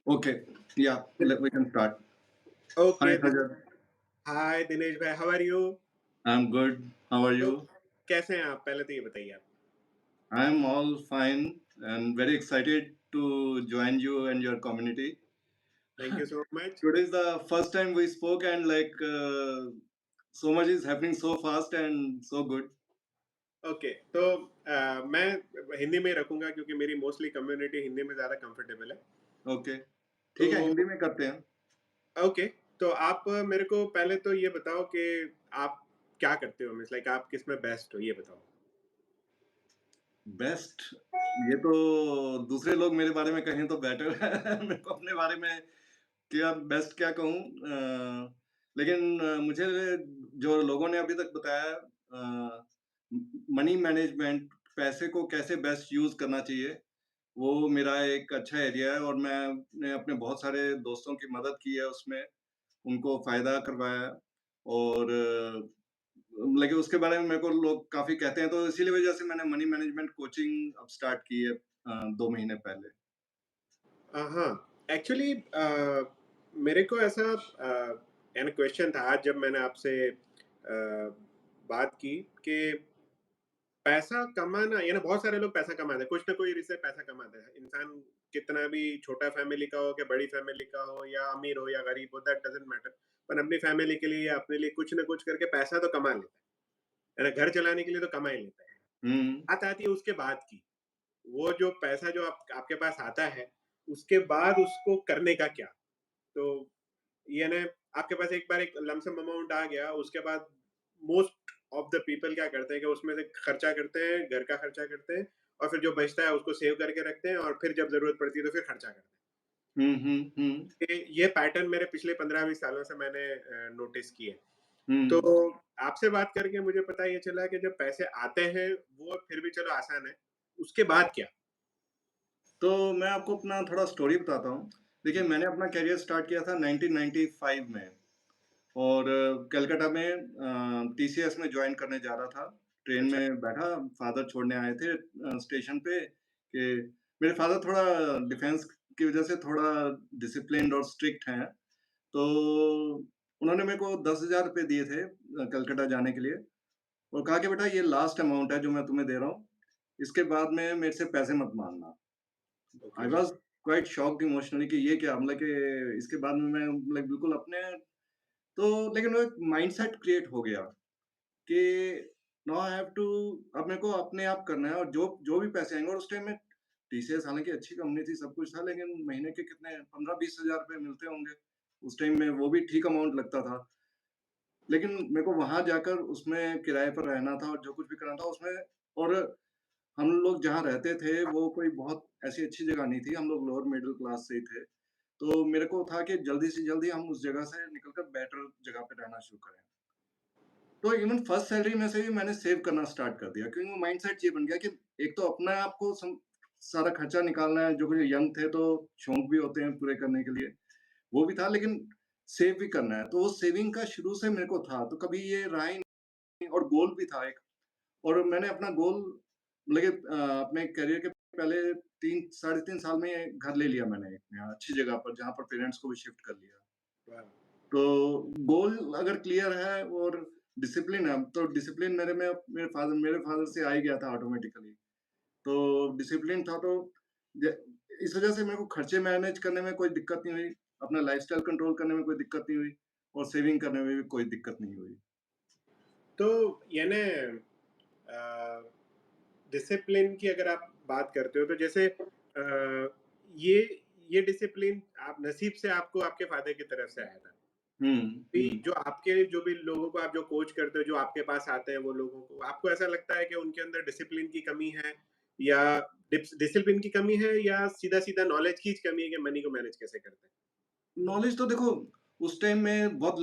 Okay. Yeah, we can start. Hi, okay this Sajad. Hi Dinesh भाई, how are you? I'm good. How are तो you? कैसे हैं आप? पहले तो ये बताइए आप। I'm all fine and very excited to join you and your community. Thank you so much. Today is the first time we spoke, and so much is happening so fast and so good. Okay, तो मैं हिंदी में ही रखूँगा क्योंकि मेरी mostly community Hindi में ज़्यादा comfortable है। Okay, ठीक है, तो हिंदी में करते हैं। ओके, तो आप मेरे को पहले तो ये बताओ कि आप क्या करते हो? मीन्स लाइक आप किसमें बेस्ट हो, ये बताओ? बेस्ट, ये तो दूसरे लोग मेरे बारे में कहें तो बेटर है। मेरे को अपने बारे में क्या बेस्ट क्या कहूँ, लेकिन मुझे जो लोगों ने अभी तक बताया, मनी मैनेजमेंट, पैसे को कैसे बेस्ट यूज़ करना चाहिए, वो मेरा एक अच्छा एरिया है और मैंने अपने बहुत सारे दोस्तों की मदद की है उसमें, उनको फ़ायदा करवाया और लेकिन उसके बारे में मेरे को लोग काफ़ी कहते हैं, तो इसीलिए वजह से मैंने मनी मैनेजमेंट कोचिंग अब स्टार्ट की है 2 महीने पहले। हाँ, एक्चुअली मेरे को ऐसा यानी क्वेश्चन था आज जब मैंने आपसे बात की कि पैसा कमाना ये ना बहुत सारे लोग पैसा कमाते हैं, कुछ ना कोई इससे पैसा कमाता है। इंसान कितना भी छोटा फैमिली का हो, कि बड़ी फैमिली का हो या अमीर हो या गरीब हो, दैट डज़न्ट मैटर। पर अपनी फैमिली के लिए या अपने लिए कुछ ना कुछ करके पैसा तो कमा लेता है ना? घर चलाने के लिए तो कमा ही लेता है। हुँ, बात आती है उसके बाद की, वो जो पैसा जो आप आपके पास आता है, उसके बाद उसको करने का क्या? तो ये ना आपके पास एक बार एक लमसम अमाउंट आ गया, उसके बाद मोस्ट ऑफ द पीपल क्या करते हैं कि उसमें से खर्चा करते हैं, घर का खर्चा करते हैं और फिर जो बचता है उसको सेव करके रखते हैं और फिर जब ज़रूरत पड़ती है तो फिर खर्चा करते हुँ, हुँ, हुँ, हैं। ये पैटर्न मेरे पिछले 15-20 सालों से मैंने नोटिस की है। तो हुँ। आपसे बात करके मुझे पता ये चला कि जब पैसे आते हैं, वो फिर भी चलो आसान है, उसके बाद क्या? तो मैं आपको अपना थोड़ा स्टोरी बताता हूँ। देखिए, जी। मैंने अपना करियर स्टार्ट किया था 1995 में और कलकत्ता में टीसीएस में जॉइन करने जा रहा था। ट्रेन अच्छा। में बैठा, फादर छोड़ने आए थे स्टेशन पे कि मेरे फादर थोड़ा डिफेंस की वज़ह से थोड़ा डिसिप्लिन्ड और स्ट्रिक्ट हैं। तो उन्होंने मेरे को ₹10,000 दिए थे कलकत्ता जाने के लिए और कहा कि बेटा ये लास्ट अमाउंट है जो मैं तुम्हें दे रहा हूँ। इसके बाद में मेरे से पैसे मत माँगना। Okay. I was quite shocked emotionally कि ये क्या? मतलब कि इसके बाद में मैं लाइक बिल्कुल अपने तो लेकिन वो एक माइंडसेट क्रिएट हो गया कि नाउ आई हैव टू अब मेरे को अपने आप करना है और जो जो भी पैसे आएँगे और उस टाइम में टीसीएस हालाँकि अच्छी कंपनी थी, सब कुछ था, लेकिन महीने के कितने 15-20 हज़ार रुपए मिलते होंगे। उस टाइम में वो भी ठीक अमाउंट लगता था। लेकिन मेरे को वहाँ जाकर उसमें किराए पर रहना था और जो कुछ भी करना था उसमें और हम लोग जहाँ रहते थे वो कोई बहुत ऐसी अच्छी जगह नहीं थी, हम लोग लोअर मिडल क्लास से ही थे। तो मेरे को था कि जल्दी से जल्दी हम उस जगह से निकल कर बेटर जगह पे रहना शुरू करें। तो इवन फर्स्ट सैलरी में से भी मैंने सेव करना स्टार्ट कर दिया क्योंकि वो माइंडसेट ये बन गया कि एक तो अपने आप को सारा खर्चा निकालना है, जो कुछ यंग थे तो शौक भी होते हैं पूरे करने के लिए, वो भी था, लेकिन सेव भी करना है। तो वो सेविंग का शुरू से मेरे को था, तो कभी ये रहा ही नहीं और गोल भी था एक। और मैंने अपना गोल मतलब कि अपने करियर के पहले 3 साढ़े 3 साल में घर ले लिया मैंने एक यहाँ अच्छी जगह पर, जहाँ पर पेरेंट्स को भी शिफ्ट कर लिया। वाह! तो गोल अगर क्लियर है और डिसिप्लिन है, तो डिसिप्लिन मेरे फादर से आ ही गया था ऑटोमैटिकली। तो डिसिप्लिन था तो ज इस वज़ह से मेरे को खर्चे मैनेज करने में कोई दिक्कत नहीं हुई, अपना लाइफ़स्टाइल कंट्रोल करने में कोई दिक्कत नहीं हुई और सेविंग करने में भी कोई दिक्कत नहीं हुई। तो यानी डिसिप्लिन की अगर आप बात करते हो तो जैसे ये ये डिसिप्लिन आप नसीब से आपको आपके फादर की तरफ से आया था हुँ, भी हुँ। जो आपके जो भी लोगों को आप जो कोच करते हो जो आपके पास आते हैं वो लोगों को आपको ऐसा लगता है कि उनके अंदर डिसिप्लिन की कमी है या डिसिप्लिन की कमी है या सीधा सीधा नॉलेज की कमी है कि मनी को मैनेज कैसे करते हैं। नॉलेज तो देखो उस टाइम में बहुत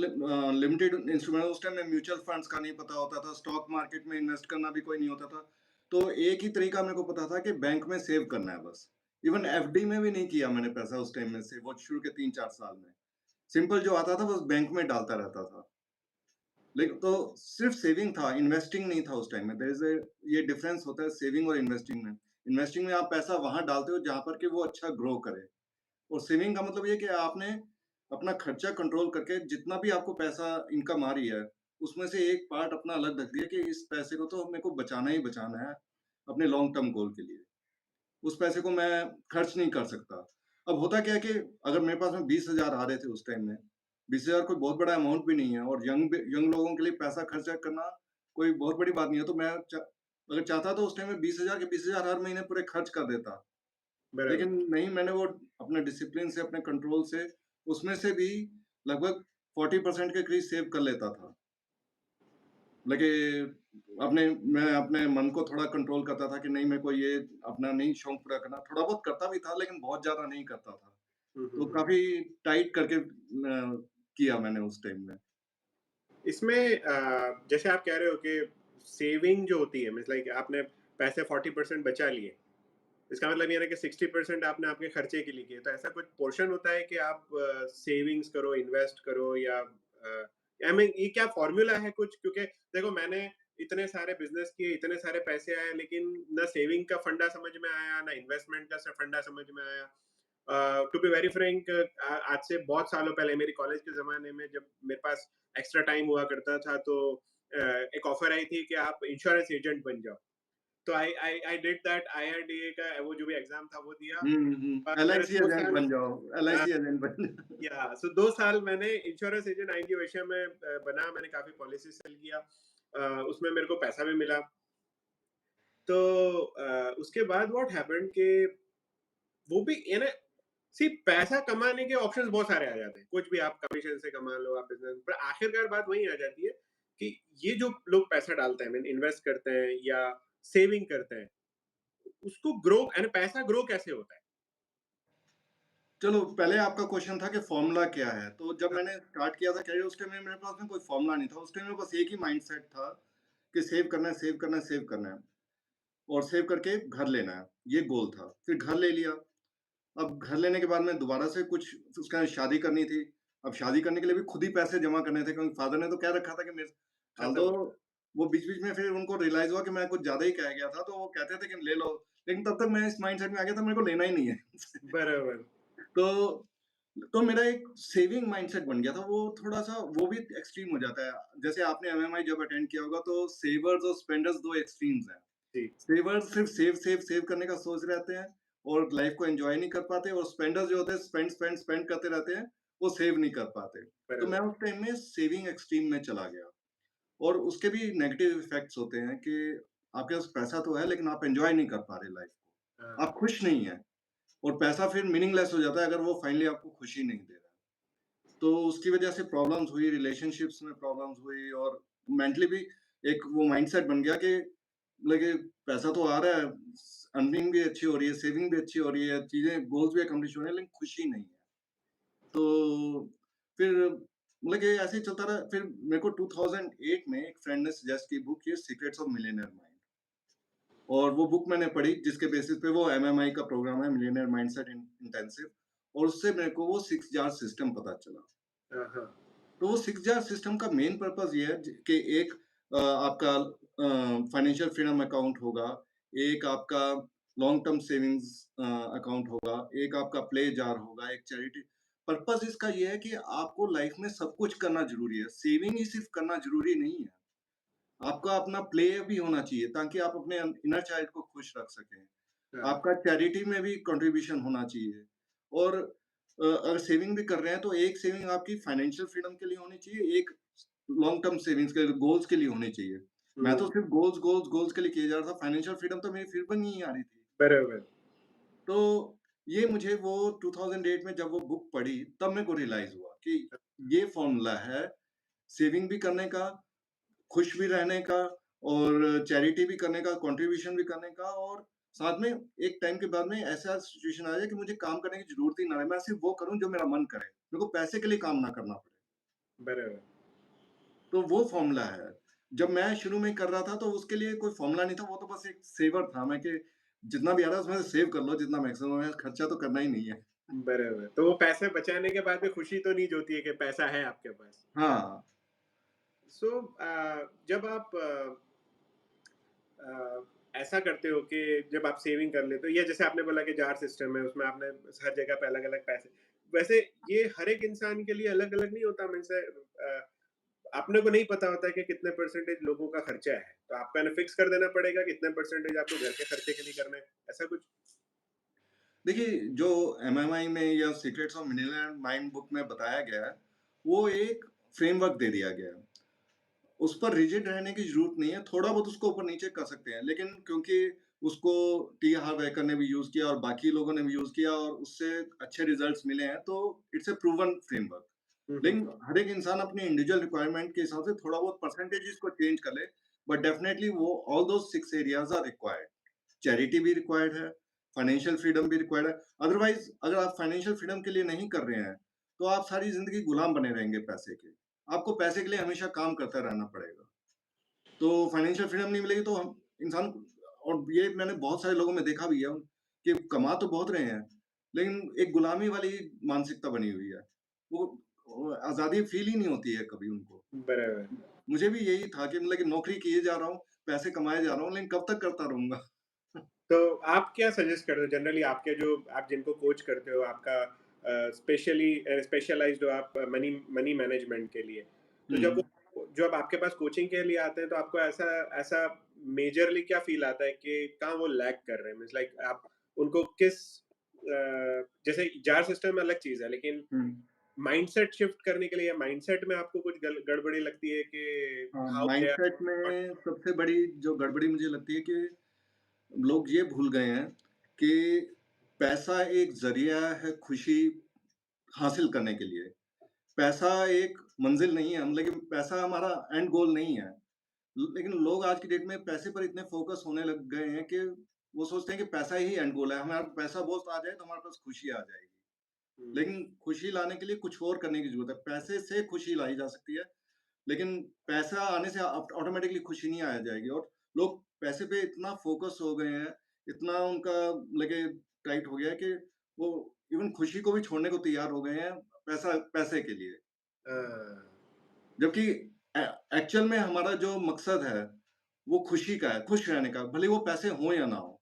लिमिटेड इंस्ट्रूमेंट, उस टाइम में म्यूचुअल फंड्स का नहीं पता होता था, स्टॉक मार्केट में इन्वेस्ट करना भी कोई नहीं होता था। तो एक ही तरीका मेरे को पता था कि बैंक में सेव करना है बस। इवन एफडी में भी नहीं किया मैंने पैसा उस टाइम में सेव, वो शुरू के 3-4 साल में। सिंपल जो आता था बस बैंक में डालता रहता था। लेकिन तो सिर्फ सेविंग था, इन्वेस्टिंग नहीं था उस टाइम में। देयर इज़ अ ये डिफरेंस होता है सेविंग और इन्वेस्टिंग में। इन्वेस्टिंग में आप पैसा वहाँ डालते हो जहाँ पर कि वो अच्छा ग्रो करे। और सेविंग का मतलब ये है कि आपने अपना खर्चा कंट्रोल करके जितना भी आपको पैसा इनकम आ रही है, उसमें से एक पार्ट अपना अलग रख दिया कि इस पैसे को तो मेरे को बचाना ही बचाना है, अपने लॉन्ग टर्म गोल के लिए। उस पैसे को मैं खर्च नहीं कर सकता। अब होता क्या है कि अगर मेरे पास में 20,000 आ रहे थे उस टाइम में, 20,000 कोई बहुत बड़ा अमाउंट भी नहीं है और यंग लोगों के लिए पैसा खर्चा करना कोई बहुत बड़ी बात नहीं है। तो मैं अगर चाहता तो उस टाइम में 20,000 के 20,000 हर महीने पूरे खर्च कर देता। बराबर। लेकिन नहीं, मैंने वो अपने डिसिप्लिन से, अपने कंट्रोल से, उसमें से भी लगभग 40% के करीब सेव कर लेता था। लेकिन मैं अपने मन को थोड़ा कंट्रोल करता था कि नहीं, मेरे को ये अपना नहीं शौक पूरा करना। थोड़ा बहुत करता भी था लेकिन बहुत ज़्यादा नहीं करता था। हुँ, हुँ, तो हुँ। काफ़ी टाइट करके किया मैंने उस टाइम में। इसमें जैसे आप कह रहे हो कि सेविंग जो होती है मीन्स लाइक आपने पैसे 40% बचा लिए। इसका मतलब ये है कि 60% आपने आपके खर्चे के लिए किए। तो ऐसा कुछ पोर्शन होता है कि आप सेविंग्स करो, इन्वेस्ट करो या आई मीन ये क्या फ़ॉर्मूला है कुछ? क्योंकि देखो मैंने इतने सारे बिज़नेस किए, इतने सारे पैसे आए लेकिन ना सेविंग का फंडा समझ में आया, ना इन्वेस्टमेंट का स फंडा समझ में आया। टू बी वेरी फ्रैंक आज से बहुत सालों पहले मेरी कॉलेज के ज़माने में जब मेरे पास एक्स्ट्रा टाइम हुआ करता था तो एक ऑफ़र आई थी कि आप इंश्योरेंस एजेंट बन जाओ। तो आई डिड दैट आईआरडीए का वो जो भी एग्ज़ाम था वो दिया। हुँ, हुँ। मैंने एलआईसी 2 एजेंट साल बन जाओ, अ, एलआईसी एजेंट बन जाओ। या सो 2 साल मैंने इंश्योरेंस एजेंट आईटी वैश्य में बना, मैंने काफ़ी पॉलिसी सेल किया। उसमें मेरे को पैसा भी मिला। तो उसके बाद व्हाट हैपेंड कि वो भी यानी सी पैसा कमाने के ऑप्शंस बहुत सारे आ जाते हैं। कुछ भी आप कमीशन से कमा लो, आप बिज़नेस पर आखिरकार बात वही आ जाती है कि ये जो लोग पैसा डालते हैं, मीन इन्वेस्ट करते हैं या सेविंग करते हैं, उसको ग्रो यानी पैसा ग्रो कैसे होता है? चलो, पहले आपका क्वेश्चन था कि फ़ॉर्मूला क्या है? तो जब हाँ, मैंने स्टार्ट किया था करियर, उस टाइम में मेरे पास में कोई फ़ॉर्मूला नहीं था। उस टाइम में बस एक ही माइंडसेट था कि सेव करना है, सेव करना है, सेव करना है और सेव करके घर लेना है, ये गोल था। फिर घर ले लिया। अब घर लेने के बाद में दोबारा से कुछ उसके बाद शादी करनी थी। अब शादी करने के लिए भी खुद ही पैसे जमा करने थे क्योंकि फ़ादर ने तो कह रखा था कि मेरे खत्म ऑल्दो हो वो बीच-बीच में फिर उनको रियलाइज़ हुआ कि मैं कुछ ज़्यादा ही कह गया था, तो वो कहते थे कि ले लो। लेकिन तब तक मैं इस माइंडसेट में आ गया था मेरे को लेना ही नहीं है। बराबर। तो मेरा एक सेविंग माइंडसेट बन गया था, वो थोड़ा-सा वो भी एक्सट्रीम हो जाता है। जैसे आपने एमएमआई जब अटेंड किया होगा तो सेवर्स और स्पेंडर्स 2 एक्सट्रीम्स हैं। जी, सेवर्स सिर्फ सेव, सेव, सेव करने का सोच रहे रहते हैं और लाइफ को एन्जॉय नहीं कर पाते और स्पेंडर्स जो होते हैं स्पेंड, स्पेंड, स्पेंड करते रहते हैं, वो सेव नहीं कर पाते। तो मैं बराबर। उस टाइम में सेविंग एक्सट्रीम में चला गया और उसके भी नेगेटिव इफ़ेक्ट्स होते हैं कि आपके पास पैसा तो है लेकिन आप एन्जॉय नहीं कर पा रहे लाइफ को। हाँ, आप खुश नहीं हैं और पैसा फिर मीनिंगलेस हो जाता है अगर वो फाइनली आपको खुशी नहीं दे रहा है। तो उसकी वजह से प्रॉब्लम्स हुई, रिलेशनशिप्स में प्रॉब्लम्स हुई और मेंटली भी एक वो माइंडसेट बन गया कि मतलब पैसा तो आ रहा है, अर्निंग भी अच्छी हो रही है, सेविंग भी अच्छी हो रही है, चीज़ें गोल्स भी अकम्प्लिश हो रहे हैं, लेकिन खुशी नहीं है। तो फिर मतलब कि ऐसे ही चलता रहा। फिर मेरे को 2008 में एक फ्रेंड ने सजेस्ट की बुक, ये सीक्रेट्स ऑफ मिलियनेयर माइंड और वो बुक मैंने पढ़ी जिसके बेसिस पे वो एमएमआई का प्रोग्राम है, मिलियनेयर माइंडसेट इंटेंसिव और उससे मेरे को वो 6 जार सिस्टम पता चला। हाँ, हाँ। तो वो 6 जार सिस्टम का मेन पर्पज़ ये है कि एक आपका फाइनेंशियल फ्रीडम अकाउंट होगा, एक आपका लॉन्ग टर्म सेविंग्स अकाउंट होगा, एक आपका प्ले जार होगा, एक चैरिटी। पर्पज़ इसका ये है कि आपको लाइफ में सब कुछ करना ज़रूरी है, सेविंग ही सिर्फ़ करना ज़रूरी नहीं है। आपका अपना प्ले भी होना चाहिए ताकि आप अपने इनर चाइल्ड को खुश रख सकें। हाँ, आपका चैरिटी में भी कंट्रीब्यूशन होना चाहिए और अगर सेविंग भी कर रहे हैं तो एक सेविंग आपकी फाइनेंशियल फ्रीडम के लिए होनी चाहिए, एक लॉन्ग टर्म सेविंग्स के गोल्स के लिए होनी चाहिए। मैं तो हुँ, सिर्फ़ गोल्स, गोल्स, गोल्स के लिए किया जा रहा था, फाइनेंशियल फ्रीडम तो मेरी फिर भी नहीं आ रही थी। बराबर। तो ये मुझे वो 2008 में जब वो बुक पढ़ी तब मेरे को रियलाइज़ हुआ कि ये फ़ॉर्मूला है सेविंग भी करने का, खुश भी रहने का और चैरिटी भी करने का, कंट्रीब्यूशन भी करने का और साथ में एक टाइम के बाद में ऐसा सिचुएशन आ जाए कि मुझे काम करने की ज़रूरत ही ना रहे। मैं सिर्फ़ वो करूँ जो मेरा मन करे। मेरे को पैसे के लिए काम ना करना पड़े। बराबर। तो वो फ़ॉर्मूला है। जब मैं शुरू में कर रहा था तो उसके लिए कोई फ़ॉर्मूला नहीं था, वो तो बस एक सेवर था मैं कि जितना भी आ रहा है उसमें से सेव कर लो जितना मैक्सिमम है, खर्चा तो करना ही नहीं है। बराबर। तो वो पैसे बचाने के बाद भी खुशी तो नहीं जो होती है कि पैसा है आपके पास। हाँ। सो जब आप ऐसा करते हो कि जब आप सेविंग कर लेते हो या जैसे आपने बोला कि जार सिस्टम है उसमें आपने हर जगह पे अलग-अलग पैसे वैसे ये हर एक इंसान के लिए अलग-अलग नहीं होता मीन्स अपने को नहीं पता होता है कि कितने परसेंटेज लोगों का खर्चा है। तो आपको है ना फिक्स कर देना पड़ेगा कितने परसेंटेज आपको घर के खर्चे के लिए करना है, ऐसा कुछ? देखिए, जो एमएमआई में या secrets of millionaire mind book में बताया गया है, वो एक फ्रेमवर्क दे दिया गया है। उस पर रिजिड रहने की ज़रूरत नहीं है, थोड़ा बहुत उसको ऊपर-नीचे कर सकते हैं, लेकिन क्योंकि उसको टी हार्व एकर ने भी यूज़ किया और बाकी लोगों ने भी यूज़ किया और उससे अच्छे रिज़ल्ट्स मिले हैं, तो इट्स अ प्रूवन फ्रेमवर्क। हुँ, हुँ। लेकिन हर एक इंसान अपनी इंडिविजुअल रिक्वायरमेंट के हिसाब से थोड़ा बहुत परसेंटेजेस को चेंज कर ले, बट डेफिनिटली वो all those 6 areas are required. Charity भी रिक्वायर्ड है, फाइनेंशियल फ्रीडम भी रिक्वायर्ड है। अदरवाइज़ अगर आप फाइनेंशियल फ्रीडम के लिए नहीं कर रहे हैं, तो आप सारी ज़िंदगी गुलाम बने रहेंगे पैसे के। आपको पैसे के लिए हमेशा काम करता रहना पड़ेगा। तो फाइनेंशियल फ्रीडम नहीं मिलेगी तो हम इंसान और ये मैंने बहुत सारे लोगों में देखा भी है कि कमा तो बहुत रहे हैं, लेकिन एक गुलामी वाली मानसिकता बनी हुई है। वो आज़ादी फ़ील ही नहीं होती है कभी उनको। बराबर। मुझे भी यही था कि मतलब कि नौकरी किए जा रहा हूँ, पैसे कमाए जा रहा हूँ, लेकिन कब तक करता रहूँगा? तो आप क्या सजेस्ट करते हो जनरली आपके जो आप जिनको कोच करते हो आपका स्पेशली स्पेशलाइज्ड हो आप मनी मनी मैनेजमेंट के लिए। तो हुँ। जब आपके पास कोचिंग के लिए आते हैं तो आपको ऐसा ऐसा मेजरली क्या फ़ील आता है कि कहाँ वो लैग कर रहे हैं? मीन्स लाइक आप उनको किस जैसे जार सिस्टम अलग चीज़ है लेकिन हुँ। माइंडसेट शिफ्ट करने के लिए या माइंडसेट में आपको कुछ गड़बड़ी लगती है कि हाँ, हाउ दे आर माइंडसेट में सबसे बड़ी जो गड़बड़ी मुझे लगती है कि लोग ये भूल गए हैं कि पैसा एक ज़रिया है खुशी हासिल करने के लिए। पैसा एक मंज़िल नहीं है, हम लेकिन पैसा हमारा एंड गोल नहीं है। लेकिन लोग आज की डेट में पैसे पर इतने फ़ोकस होने लग गए हैं कि वो सोचते हैं कि पैसा ही एंड गोल है। हमारा पैसा बहुत आ जाए तो हमारे पास खुशी आ जाएगी। हुँ, लेकिन खुशी लाने के लिए कुछ और करने की ज़रूरत है। पैसे से खुशी लाई जा सकती है, लेकिन पैसा आने से ऑटोमैटिकली खुशी नहीं आ जाएगी और लोग पैसे पे इतना फ़ोकस हो गए हैं, इतना उनका लगे टाइट हो गया है कि वो इवन खुशी को भी छोड़ने को तैयार हो गए हैं, पैसे के लिए। हाँ, जबकि ए एक्चुअल में हमारा जो मकसद है, वो खुशी का है, खुश रहने का, भले वो पैसे हों या ना हों।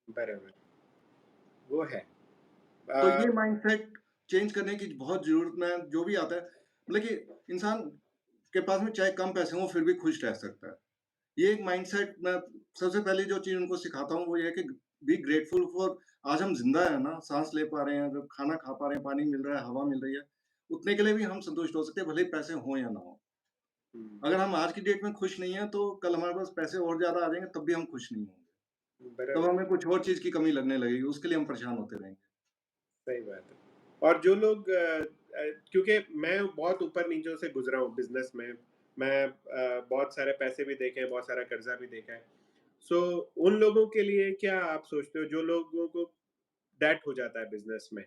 बराबर, वो है। तो अ, ये माइंडसेट चेंज करने की बहुत ज़रूरत में जो भी आता है मतलब कि इंसान के पास में चाहे कम पैसे हों, फिर भी खुश रह सकता है। ये एक माइंडसेट मैं सबसे पहली जो चीज़ उनको सिखाता हूँ, वो ये है कि बी ग्रेटफुल फॉर आज हम ज़िंदा हैं ना, साँस ले पा रहे हैं, अगर खाना खा पा रहे हैं, पानी मिल रहा है, हवा मिल रही है, उतने के लिए भी हम संतुष्ट हो सकते हैं, भले ही पैसे हों या ना हों। हुँ, अगर हम आज की डेट में खुश नहीं हैं, तो कल हमारे पास पैसे और ज़्यादा आ जाएँगे, तब भी हम खुश नहीं होंगे। तब बराबर, हमें कुछ और चीज़ की कमी लगने लगेगी, उसके लिए हम परेशान होते रहेंगे। सही बात है। और जो लोग क्योंकि मैं बहुत ऊपर-नीचों से गुज़रा हूँ बिज़नेस में, मैं बहुत सारे पैसे भी देखे हैं, बहुत सारा कर्ज़ा भी देखा है। सो उन लोगों के लिए क्या आप सोचते हो जो लोगों को डेट हो जाता है बिज़नेस में,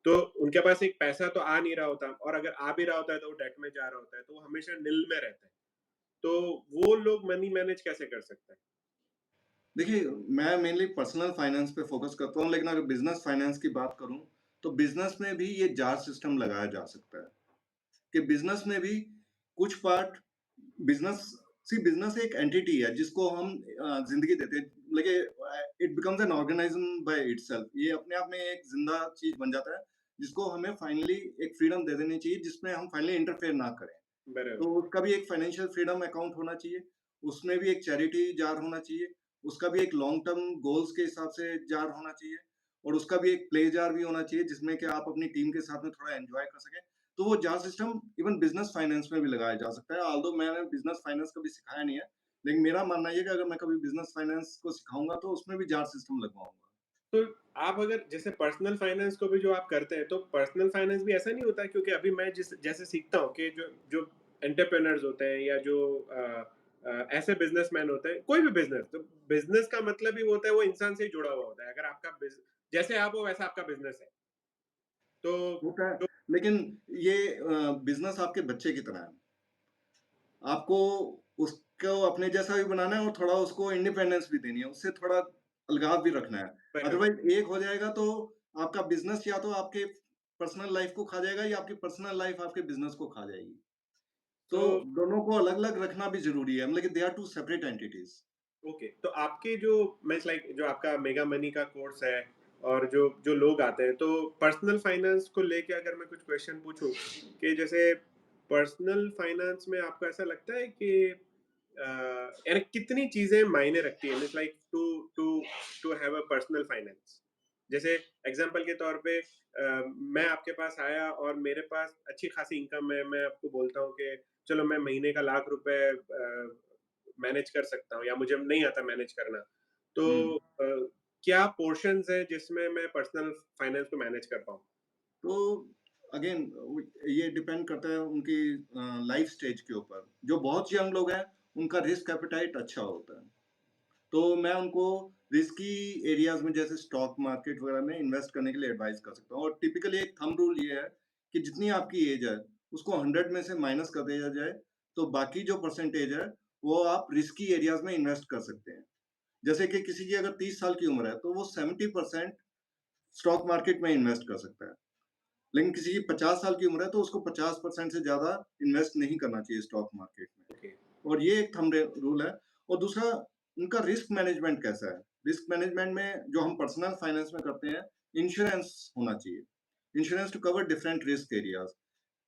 तो उनके पास एक पैसा तो आ नहीं रहा होता और अगर आ भी रहा होता है तो वो डेट में जा रहा होता है, तो वो हमेशा निल में रहते हैं। तो वो लोग मनी मैनेज कैसे कर सकते हैं? देखिए, मैं मेनली पर्सनल फाइनेंस पे फ़ोकस करता हूँ, लेकिन अगर बिज़नेस फाइनेंस की बात करूँ, तो बिज़नेस में भी ये जार सिस्टम लगाया जा सकता है, कि बिज़नेस में भी कुछ पार्ट बिज़नेस बिज़नेस एक एंटिटी है जिसको हम ज़िंदगी देते हैं। देखिए it becomes N organism by itself ये अपने आप में एक ज़िंदा चीज़ बन जाता है, जिसको हमें फाइनली एक फ्रीडम दे देनी चाहिए, जिसमें हम फाइनली इंटरफेयर ना करें। तो बराबर। उसका भी एक फाइनेंशियल फ्रीडम अकाउंट होना चाहिए, उसमें भी एक चैरिटी जार होना चाहिए, उसका भी एक लॉन्ग टर्म गोल्स के हिसाब से जार होना चाहिए और उसका भी एक प्ले जार भी होना चाहिए जिसमें कि आप अपनी टीम के साथ में थोड़ा एन्जॉय कर सकें। तो वो jar system even business finance में भी लगाया जा सकता है, ऑल्दो मैंने बिज़नेस फाइनेंस कभी सिखाया नहीं है, लेकिन मेरा मानना ये है कि अगर मैं कभी बिज़नेस फाइनेंस को सिखाऊँगा तो उसमें भी जार सिस्टम लगवाऊँगा। तो आप अगर जैसे पर्सनल फाइनेंस को भी जो आप करते हैं, तो पर्सनल फाइनेंस भी ऐसा नहीं होता है क्योंकि अभी मैं जिस जैसे सीखता हूँ कि जो जो एंटरप्रेन्योर्स होते हैं या जो ऐसे बिज़नेसमैन होते हैं, कोई भी बिज़नेस, तो बिज़नेस का मतलब ही वो होता है वो इंसान से ही जुड़ा हुआ होता है। अगर आपका जैसे आप हो वैसा आपका बिज़नेस है। तो होता है, तो लेकिन ये बिज़नेस आपके बच्चे की तरह है। आपको उसको अपने जैसा भी बनाना है और थोड़ा उसको इंडिपेंडेंस भी देनी है, उससे थोड़ा अलगाव भी रखना है। बराबर। अदरवाइज़ एक हो जाएगा तो आपका बिज़नेस या तो आपके पर्सनल लाइफ़ को खा जाएगा या आपकी पर्सनल लाइफ़ आपके बिज़नेस को खा जाएगी। तो तो दोनों को अलग-अलग रखना भी ज़रूरी है, मतलब कि they are 2 separate entities. Okay, तो आपके जो मीन्स लाइक जो आपका मेगा मनी का कोर्स है और जो जो लोग आते हैं, तो पर्सनल फाइनेंस को लेके अगर मैं कुछ क्वेश्चन पूछूं कि जैसे पर्सनल फाइनेंस में आपको ऐसा लगता है कि यानी कितनी चीजें मायने रखती है means like to to to have a personal finance. जैसे एग्जांपल के तौर पे मैं आपके पास आया और मेरे पास अच्छी खासी इनकम है, मैं आपको बोलता हूँ कि चलो मैं महीने का लाख रुपए मैनेज कर सकता हूँ या मुझे नहीं आता मैनेज करना। तो हुँ। क्या पोर्शंस हैं जिसमें मैं पर्सनल फाइनेंस को मैनेज कर पाऊँ? तो अगेन ये डिपेंड करता है उनकी लाइफ स्टेज के ऊपर। जो बहुत यंग लोग हैं, उनका रिस्क एपेटाइट अच्छा होता है। तो मैं उनको रिस्की एरियाज़ में जैसे स्टॉक मार्केट वगैरह में इन्वेस्ट करने के लिए एडवाइस कर सकता हूँ और टिपिकली एक थंब रूल ये है कि जितनी आपकी एज है, उसको 100 में से माइनस कर दिया जाए, तो बाकी जो परसेंटेज है, वो आप रिस्की एरियाज़ में इन्वेस्ट कर सकते हैं। जैसे कि किसी की अगर 30 साल की उम्र है, तो वो 70% स्टॉक मार्केट में इन्वेस्ट कर सकता है। लेकिन किसी की 50 साल की उम्र है, तो उसको 50% से ज़्यादा इन्वेस्ट नहीं करना चाहिए स्टॉक मार्केट में। ओके। और ये एक थंब रूल है और दूसरा उनका रिस्क मैनेजमेंट कैसा है? रिस्क मैनेजमेंट में जो हम पर्सनल फाइनेंस में करते हैं, इंश्योरेंस होना चाहिए। Insurance to cover different risk areas.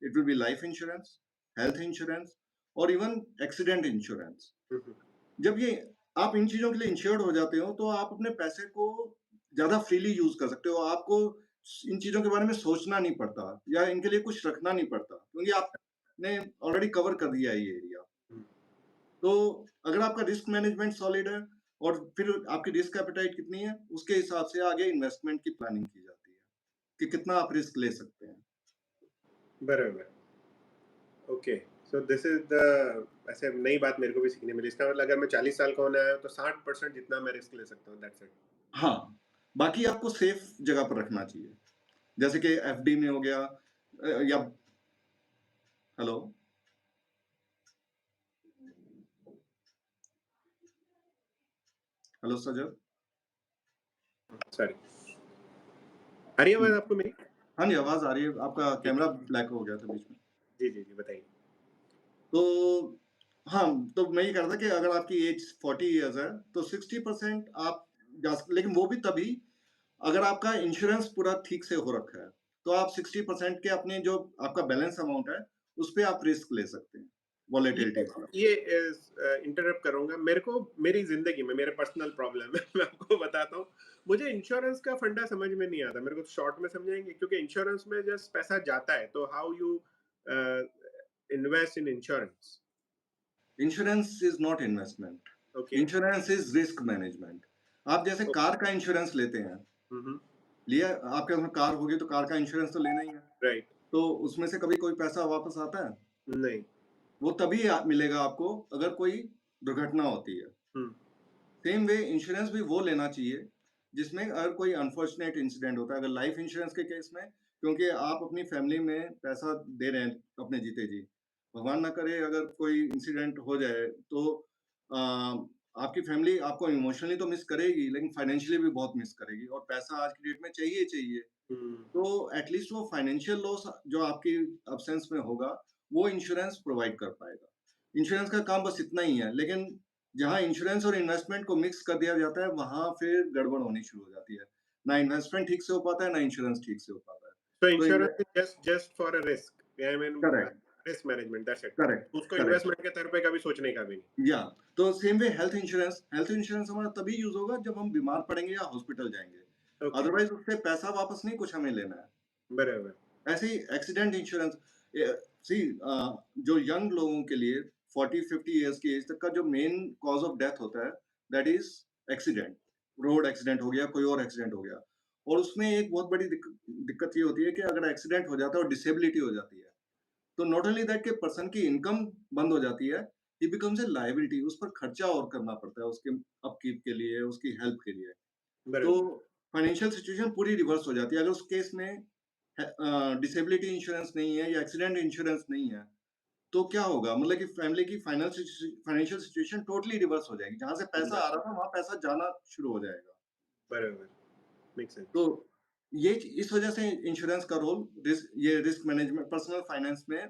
It will be life insurance, health insurance और इवन एक्सीडेंट इंश्योरेंस। हुँ, हुँ। जब ये आप इन चीज़ों के लिए इंश्योर्ड हो जाते हो, तो आप अपने पैसे को ज़्यादा फ्रीली यूज़ कर सकते हो। आपको इन चीज़ों के बारे में सोचना नहीं पड़ता या इनके लिए कुछ रखना नहीं पड़ता, क्योंकि आपने ऑलरेडी कवर कर दिया है ये एरिया। हुँ। तो अगर आपका रिस्क मैनेजमेंट सॉलिड है और फिर आपकी रिस्क एपेटाइट कितनी है, उसके हिसाब से आगे इन्वेस्टमेंट की प्लानिंग की जाती है, कि कितना आप रिस्क ले सकते हैं। बराबर। Okay. So this is the ऐसे नई बात मेरे को भी सीखने मिली। इसका मतलब अगर मैं 40 साल का होने आया हूँ तो 60% जितना मैं रिस्क ले सकता हूँ, दैट्स इट। हाँ, बाकी आपको सेफ जगह पर रखना चाहिए। जैसे कि एफडी में हो गया या हेलो? हेलो सजल? सॉरी। आ रही है हुँ। आवाज़ आपको मेरी? हाँ जी, आवाज़ आ रही है। आपका जी, कैमरा ब्लैक हो गया था बीच में। जी, जी, जी, बताइए। तो हाँ, तो मैं ये कह रहा था कि अगर आपकी एज 40 इयर्स है, तो 60% आप जा सक लेकिन वो भी तभी अगर आपका इंश्योरेंस पूरा ठीक से हो रखा है। तो आप 60% के अपने जो आपका बैलेंस अमाउंट है, उसपे आप रिस्क ले सकते हैं, वॉलेटिलिटी ये वाला। ये इंटरप्ट करूँगा। मेरे को मेरी ज़िंदगी में मेरा पर्सनल प्रॉब्लम है, मैं आपको बताता हूँ। मुझे इंश्योरेंस का फंडा समझ में नहीं आता। मेरे को शॉर्ट में समझाएँगे? क्योंकि इंश्योरेंस में जस्ट पैसा जाता है, तो how you a, invest in insurance? Insurance is not investment, okay. Insurance is risk management. आप जैसे ओ कार का इंश्योरेंस लेते हैं, हुँ, हुँ। लिया आपके घर में कार होगी तो कार का इंश्योरेंस तो लेना ही है। राइट। तो उसमें से कभी कोई पैसा वापस आता है? नहीं। वो तभी मिलेगा आपको अगर कोई दुर्घटना होती है। हुँ, सेम वे इंश्योरेंस भी वो लेना चाहिए जिसमें अगर कोई अनफॉर्चुनेट इंसिडेंट होता है, अगर लाइफ इंश्योरेंस के केस में, क्योंकि आप अपनी फैमिली में पैसा दे रहे हैं अपने जीते जी, भगवान ना करे अगर कोई इंसिडेंट हो जाए तो आ, आपकी फैमिली आपको इमोशनली तो मिस करेगी लेकिन फाइनेंशियली भी बहुत मिस करेगी और पैसा आज की डेट में चाहिए ही चाहिए। हुँ। तो एटलीस्ट वो फाइनेंशियल लॉस जो आपकी अब्सेंस में होगा, वो इंश्योरेंस प्रोवाइड कर पाएगा। इंश्योरेंस का काम बस इतना ही है, लेकिन जहाँ इंश्योरेंस और इन्वेस्टमेंट को मिक्स कर दिया जाता है, वहाँ फिर गड़बड़ होनी शुरू हो जाती है। ना इन्वेस्टमेंट ठीक से हो पाता है, ना इंश्योरेंस ठीक से हो पाता है। So तो इन्वे insurance is just for a risk. I mean, correct, risk management, that's it. Correct, उसको करेक्ट। इन्वेस्टमेंट के तौर पे कभी सोचने का भी नहीं। या तो सेम वे हेल्थ इंश्योरेंस हमारा तभी यूज़ होगा जब हम बीमार पड़ेंगे या हॉस्पिटल जाएँगे। ओके, अदरवाइज़ उससे पैसा वापस नहीं कुछ हमें लेना है। बराबर। ऐसे ही एक्सीडेंट इंश्योरेंस सी जो यंग लोगों के लिए 40-50 इयर्स की एज तक का जो मेन कॉज़ ऑफ डेथ होता है, that is accident. Road accident हो गया, कोई और एक्सीडेंट हो गया। और उसमें एक बहुत बड़ी दिक्कत ये होती है कि अगर एक्सीडेंट हो जाता है और डिसेबिलिटी हो जाती है, तो नॉट ओनली दैट कि पर्सन की इनकम बंद हो जाती है, ही बिकम्स ए लायबिलिटी। उस पर खर्चा और करना पड़ता है उसके अपकीप के लिए, उसकी हेल्प के लिए। तो बराबर। फाइनेंशियल सिचुएशन पूरी रिवर्स हो जाती है। अगर उस केस में डिसेबिलिटी इंश्योरेंस नहीं है या एक्सीडेंट इंश्योरेंस नहीं है, तो क्या होगा? मतलब कि फैमिली की फाइनेंशियल सिचुएशन टोटली रिवर्स हो जाएगी। जहाँ से पैसा आ ब रहा था, वहाँ पैसा जाना शुरू हो जाएगा। बराबर, मेक तो सेंस। ये इस वजह से इंश्योरेंस का role risk management personal finance में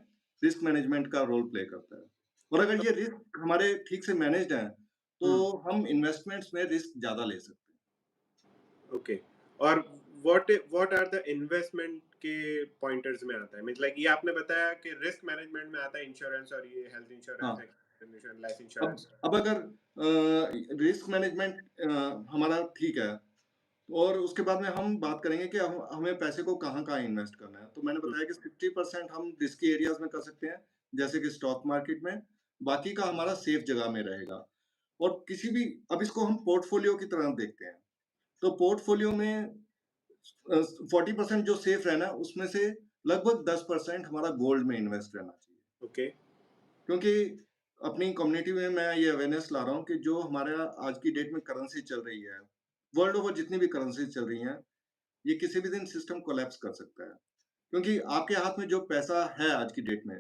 रिस्क मैनेजमेंट का रोल प्ले करता है। और अगर ये रिस्क हमारे ठीक से मैनेज्ड हैं, तो हुँ, हम इन्वेस्टमेंट्स में रिस्क ज़्यादा ले सकते हैं। ओके। और व्हाट आर द इन्वेस्टमेंट के पॉइंटर्स में आता है? मीन्स लाइक ये आपने बताया कि रिस्क मैनेजमेंट में आता है इंश्योरेंस और ये हेल्थ इंश्योरेंस, हाँ, एक्सीडेंट इंश्योरेंस, लाइफ अब इंश्योरेंस। अब अगर रिस्क मैनेजमेंट हमारा ठीक है, और उसके बाद में हम बात करेंगे कि हम हमें पैसे को कहाँ-कहाँ इन्वेस्ट करना है। तो मैंने हुँ, बताया कि 60% हम रिस्की एरियाज़ में कर सकते हैं, जैसे कि स्टॉक मार्केट में, बाकी का हमारा सेफ जगह में रहेगा। और किसी भी, अब इसको हम पोर्टफोलियो की तरह देखते हैं। तो पोर्टफोलियो में 40% जो सेफ रहना है, उसमें से लगभग 10% हमारा गोल्ड में इन्वेस्ट रहना चाहिए। ओके। क्योंकि अपनी कम्युनिटी में मैं ये अवेयरनेस ला रहा हूँ कि जो हमारा आज की डेट में करेंसी चल रही है, वर्ल्ड ओवर जितनी भी करेंसी चल रही हैं, ये किसी भी दिन सिस्टम कोलैप्स कर सकता है। क्योंकि आपके हाथ में जो पैसा है आज की डेट में,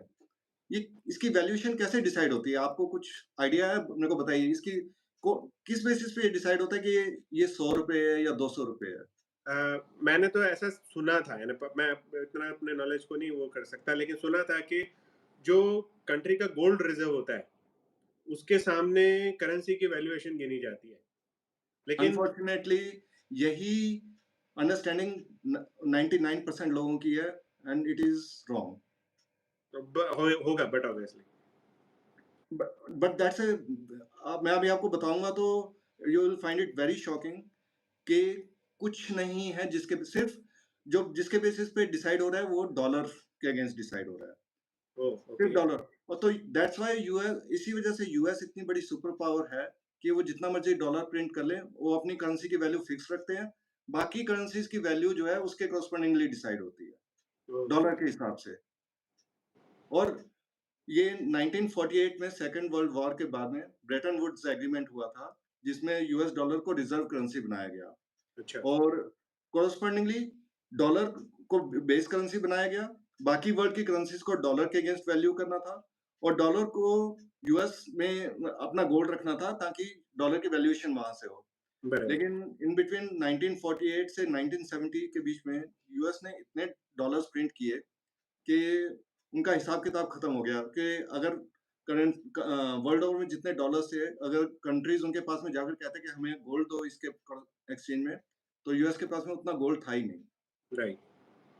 ये इसकी वैल्यूएशन कैसे डिसाइड होती है? आपको कुछ आइडिया है? मेरे को बताइए इसकी को किस बेसिस पे ये डिसाइड होता है कि ये ₹100 है या ₹200 है? मैंने तो ऐसा सुना था, यानी मैं इतना अपने नॉलेज को नहीं वो कर सकता, लेकिन सुना था कि जो कंट्री का गोल्ड रिजर्व होता है, उसके सामने करेंसी की वैल्यूएशन गिनी जाती है। लेकिन अनफॉर्चुनेटली यही अंडरस्टैंडिंग 99% लोगों की है, एंड इट इज़ रॉन्ग। होगा बट ऑब्वियसली। बट दैट्स मैं अभी आपको बताऊँगा तो you will find it very shocking कि कुछ नहीं है जिसके सिर्फ़ जो जिसके बेसिस पे डिसाइड हो रहा है वो डॉलर के अगेंस्ट डिसाइड हो रहा है। ओह! सिर्फ़ ओके। डॉलर। और तो दैट्स व्हाई यूएस, इसी वज़ह से यूएस इतनी बड़ी सुपर पावर है कि वो जितना मर्ज़ी डॉलर प्रिंट कर लें, वो अपनी करेंसी की वैल्यू फिक्स रखते हैं। बाकी करेंसीज़ की वैल्यू जो है उसके कॉरेस्पॉन्डिंगली डिसाइड होती है, ओके। डॉलर के हिसाब से। और ये 1948 में सेकंड वर्ल्ड वॉर के बाद में ब्रेटन वुड्स एग्रीमेंट हुआ था, जिसमें यूएस डॉलर को रिज़र्व करेंसी बनाया गया। अच्छा। और कॉरेस्पॉन्डिंगली डॉलर को बेस करेंसी बनाया गया। बाकी वर्ल्ड की करेंसीज़ को डॉलर के अगेंस्ट वैल्यू करना था, और डॉलर को यूएस में अपना गोल्ड रखना था ताकि डॉलर की वैल्यूएशन वहाँ से हो। बराबर। लेकिन इन बिटवीन 1948 से 1970 के बीच में यूएस ने इतने डॉलर्स प्रिंट किए कि उनका हिसाब-किताब खत्म हो गया कि अगर वर्ल्ड ओवर में जितने डॉलर्स थे, अगर कंट्रीज़ उनके पास में जाकर कहते कि हमें गोल्ड दो इसके एक्सचेंज में, तो यूएस के पास में उतना गोल्ड था ही नहीं। राइट।